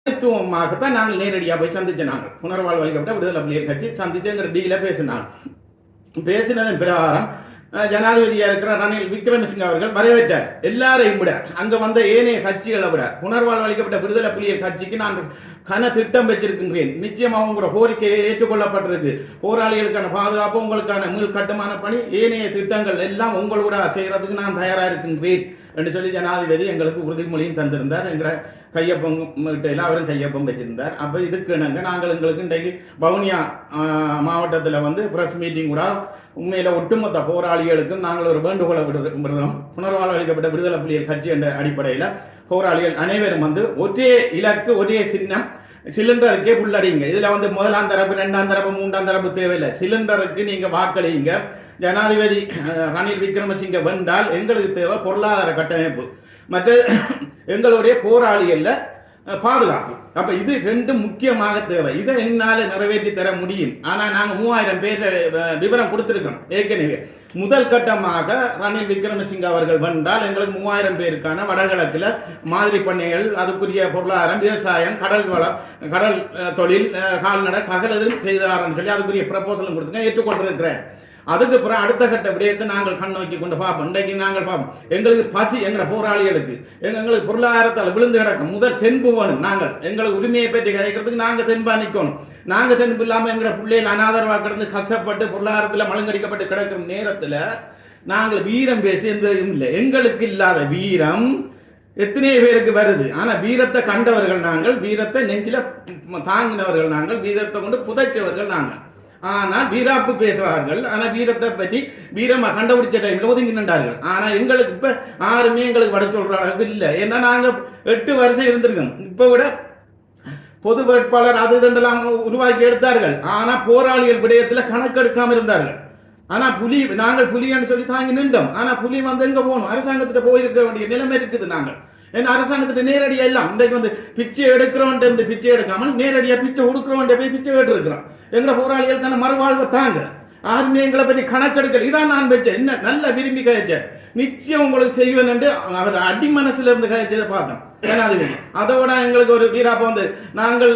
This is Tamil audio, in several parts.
தான் நாங்கள் நேரடியாக போய் சந்திச்சோம். புனர்வாழ்வு அளிக்கப்பட்ட விடுதலை புலிகள் கட்சி சந்திச்சு எங்கிற டீல பேசினாங்க. பேசினதன் பிரகாரம் ஜனாதிபதியா இருக்கிற ரணில் விக்ரமசிங்க அவர்கள் வரவேற்றார். எல்லாரையும் விட அங்க வந்த ஏனைய கட்சிகளை விட புனர்வாழ்வு அளிக்கப்பட்ட விடுதலை புலிகள் கட்சிக்கு நான் கன திட்டம் வச்சிருக்கின்றேன். நிச்சயமாக உங்களோட கோரிக்கையை ஏற்றுக்கொள்ளப்பட்டிருக்கு. போராளிகளுக்கான பாதுகாப்பு, உங்களுக்கான மீள் கட்டுமான பணி, ஏனைய திட்டங்கள் எல்லாம் உங்களோட செய்யறதுக்கு நான் தயாரா இருக்கின்றேன் என்று சொல்லி ஜனாதிபதி எங்களுக்கு உறுதிமொழியும் தந்திருந்தார். எங்களை கையொப்பம் அவரும் கையொப்பம் வச்சிருந்தார். அப்போ இதுக்கு நாங்கள் எங்களுக்கு இன்றைக்கு வவுனியா மாவட்டத்தில் வந்து ப்ரெஸ் மீட்டிங் கூட உண்மையில் ஒட்டுமொத்த போராளிகளுக்கும் நாங்கள் ஒரு வேண்டுகோளை விடுறோம். புனர்வாழ்வு அளிக்கப்பட்ட விடுதலை புலிகள் கட்சி என்ற அடிப்படையில் போராளிகள் அனைவரும் வந்து ஒரே இலக்கு, ஒரே சின்னம், சிலிண்டருக்கே புள்ளடிங்க. இதில் வந்து முதலாம் தரப்பு, ரெண்டாம் தரப்பு, மூன்றாம் தரப்பு தேவையில்லை. சிலிண்டருக்கு நீங்கள் வாக்களிங்க. ஜனாதிபதி ரணில் விக்ரமசிங்க வென்றால் எங்களுக்கு தேவை பொருளாதார கட்டமைப்பு, மற்ற எங்களுடைய போராளிகளில் பாதுகாப்பு. அப்போ இது ரெண்டும் முக்கியமாக தேவை. இதை என்னால் நிறைவேற்றி தர முடியும். ஆனால் நாங்கள் 3000 பேர் விவரம் கொடுத்துருக்கோம் ஏற்கனவே. முதல் கட்டமாக ரணில் விக்ரமசிங்க அவர்கள் வந்தால் எங்களுக்கு 3000 பேருக்கான வடகிழக்கில் மாதிரி பண்ணைகள், அதுக்குரிய பொருளாதாரம், விவசாயம், கடல் வளம், கடல் தொழில், கால்நடை சகலதும் செய்தாரன்னு சொல்லி அதுக்குரிய ப்ரப்போசலும் கொடுத்துங்க, ஏற்றுக்கொண்டிருக்கிறேன். அதுக்கு பிறகு அடுத்த கட்ட விடயத்தை நாங்கள் கண் நோக்கி கொண்டு பார்ப்போம். இன்றைக்கு நாங்கள் பார்ப்போம். எங்களுக்கு பசி, எங்களை போராளிகளுக்கு எங்களுக்கு பொருளாதாரத்தால் விழுந்து கிடக்கும். முதல் தென்பு வேணும். நாங்கள் எங்களுக்கு உரிமையை பற்றி கதைக்கிறதுக்கு நாங்கள் தென்பா நிற்கணும். நாங்கள் தென்பு இல்லாமல் எங்களை பிள்ளைகள் அனாதரவாக கிடந்து கஷ்டப்பட்டு பொருளாதாரத்தில் மழுங்கடிக்கப்பட்டு கிடக்கிற நேரத்தில் நாங்கள் வீரம் பேசி எந்த இல்லை. எங்களுக்கு இல்லாத வீரம் எத்தனை பேருக்கு வருது. ஆனால் வீரத்தை கண்டவர்கள் நாங்கள், வீரத்தை நெஞ்சில தாங்கினவர்கள் நாங்கள், வீரத்தை கொண்டு புதைச்சவர்கள் நாங்கள். ஆனால் வீராப்பு பேசுகிறார்கள். ஆனால் வீரத்தை பற்றி வீரமா சண்டை பிடிச்ச டைமில் ஒதுங்கி நின்றார்கள். ஆனால் எங்களுக்கு இப்போ யாருமே எங்களுக்கு வட சொல்கிற அளவுக்கு இல்லை. ஏன்னா நாங்கள் 8 வருஷம் இருந்திருக்கோம். இப்போ விட பொது வேட்பாளர் அது இதெல்லாம் உருவாக்கி எடுத்தார்கள். ஆனால் போராளிகள் விடயத்தில் கணக்கெடுக்காமல் இருந்தார்கள். ஆனால் நாங்கள் புலின்னு சொல்லி தாங்கி நின்றோம். ஆனால் புலி வந்து எங்கே போகணும்? அரசாங்கத்திட்ட போயிருக்க வேண்டிய நிலைமை இருக்குது. நாங்கள் ஏன்னா அரசாங்கத்திட்ட நேரடியாக எல்லாம் இன்றைக்கு வந்து பிச்சை எடுக்கிறோன்ட்டு இருந்து பிச்சை எடுக்காமல் நேரடியாக பிச்சை கொடுக்குறோன்ட்டு போய் பிச்சை கேட்டு இருக்கிறோம். எங்களை போராளிகளுக்கான மறுவாழ்வை தாங்க. யாருமே எங்களை பற்றி கணக்கெடுக்கல். இதான் நான் வச்சேன். என்ன நல்ல விரும்பி கழிச்சேன். நிச்சயம் உங்களுக்கு செய்வேன் என்று அவர் அடி மனசுல இருந்து கழிச்சதை பார்த்தோம் ஜனாதிபதி. அதோட எங்களுக்கு ஒரு வீராப்ப வந்து நாங்கள்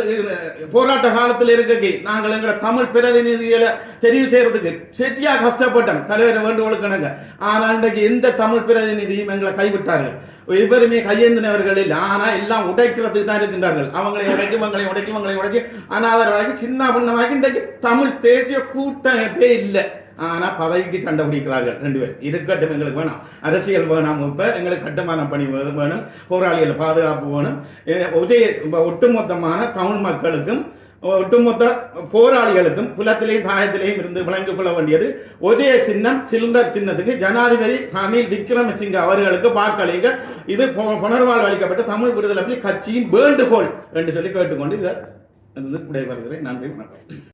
போராட்ட காலத்தில் இருக்க நாங்கள் எங்களை தமிழ் பிரதிநிதிகளை தெரிவு செய்யறதுக்கு செட்டியா கஷ்டப்பட்டோம். தலைவரை வேண்டுகோளுக்கு கணங்க. ஆனால் இன்றைக்கு எந்த தமிழ் பிரதிநிதியும் எங்களை கைவிட்டார்கள். இவருமே கையேந்தினவர்கள் இல்லை. ஆனால் எல்லாம் உடைக்கிறதுக்கு தான் இருக்கின்றார்கள். அவங்களையும் உடைச்சி அனாதரவாக்கி சின்ன பின்னமாக்கி இன்றைக்கு தமிழ் தேசிய கூட்டமைப்பே இல்லை. ஆனால் பதவிக்கு சண்டை பிடிக்கிறார்கள் 2 பேர். இருக்கட்டும், எங்களுக்கு வேணாம் அரசியல் வேணாம். இப்போ எங்களுக்கு கட்டுமான பணி வேணும், போராளிகள் பாதுகாப்பு வேணும். ஒட்டுமொத்தமான தமிழ் மக்களுக்கும் ஒட்டுமொத்த போராளிகளுக்கும் புலத்திலேயும் தாயத்திலேயும் இருந்து விளங்கிக் கொள்ள வேண்டியது ஒரே சின்னம், சிலிண்டர் சின்னத்துக்கு ஜனாதிபதி ரணில் விக்ரமசிங்க அவர்களுக்கு வாக்களிங்க. இது புனர்வாழ்வு அளிக்கப்பட்ட தமிழ் விடுதலை கட்சியின் வேண்டுகோள் என்று சொல்லி கேட்டுக்கொண்டு இதை விடைபெறுகிறேன். நன்றி, வணக்கம்.